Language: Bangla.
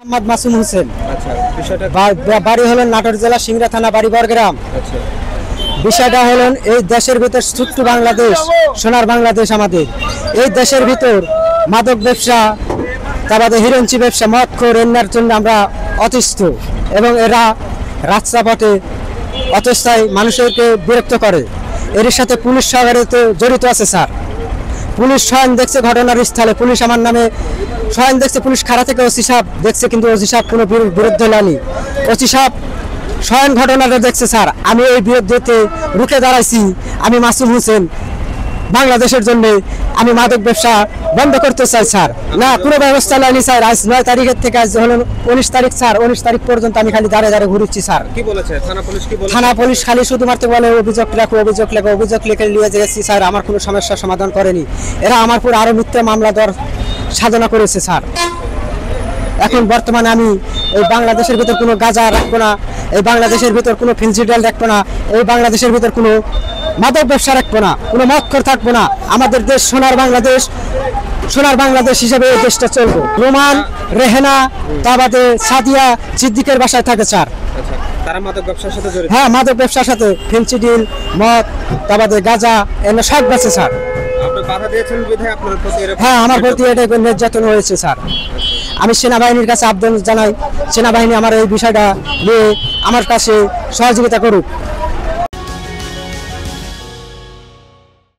মোহাম্মদ মাসুম হোসেন। আচ্ছা, বিষয়টা বাড়ি হলেন নাটোর জেলা সিংড়া থানা বাড়ি বরগ্রাম। আচ্ছা, বিষয়টা হলেন এই দেশের ভিতর ছোট্ট বাংলাদেশ, সোনার বাংলাদেশ আমাদের। এই দেশের ভিতর মাদক ব্যবসা, তারপরে হিরঞ্চি ব্যবসা, মদখোর এনার জন্য আমরা অতিষ্ঠ এবং এরা রাস্তাপথে অতস্থায় মানুষকে বিরক্ত করে। এর সাথে পুলিশ সহকারিতে জড়িত আছে স্যার। পুলিশ স্বয়ং দেখছে ঘটনার স্থলে, পুলিশ আমার নামে স্বয়ং দেখছে, পুলিশ খাড়া থেকে ওসি সাহেব দেখছে, কিন্তু ওসি সাহেব কোনো বিরুদ্ধে নেয়নি। ওসি সাহেব স্বয়ং ঘটনাটা দেখছে স্যার। আমি এই বিরুদ্ধে রুখে দাঁড়াইছি। আমি মাসুম হোসেন, বাংলাদেশের জন্য আমি মাদক ব্যবসা বন্ধ করতে চাই স্যার। না, কোনো ব্যবস্থা নেয়নি স্যার। আজ 9 তারিখের থেকে আজ হলো 19 তারিখ স্যার। 19 তারিখ পর্যন্ত আমি খালি দাঁড়িয়ে দাঁড়িয়ে ঘুরছি স্যার। কি বলেছে থানা পুলিশ? কি বলেছে থানা পুলিশ খালি শুধুমাত্র বলে অভিযোগ লেখো, অভিযোগ লেখো, অভিযোগ লিখে নিয়ে গেছি স্যার। আমার কোনো সমস্যার সমাধান করেনি। এরা আমার পুরো আরো মিথ্যা মামলা সাধনা করেছে স্যার। এখন বর্তমানে আমি এই বাংলাদেশের ভিতর কোনো গাঁজা রাখবো না, এই বাংলাদেশের ভিতর কোনো ফেন্সিডাল রাখবো না, এই বাংলাদেশের ভিতর কোনো মাদক ব্যবসা রাখবো না, কোনো মদখোর থাকবো না। আমাদের দেশ সোনার বাংলাদেশ, সোনার বাংলাদেশ হিসেবে এই দেশটা চলবে। রোমান, রেহেনা, তাবাদে সাদিয়া সিদ্দিকের বাসায় থাকে স্যার। আচ্ছা, তারা মাদক ব্যবসার সাথে জড়িত? হ্যাঁ, মাদক ব্যবসার সাথে ফেন্সিডিল, মদ, তাবাদে গাঁজা এনে সব বেঁচে স্যার। আপনি বাধা দিয়েছেন বিধায় আপনার প্রতি এরকম? হ্যাঁ, আমার প্রতি এটা নির্যাতন হয়েছে স্যার। আমি সেনাবাহিনীর কাছে আবেদন জানাই, সেনাবাহিনী আমার এই বিষয়টা নিয়ে আমার কাছে সহযোগিতা করুক।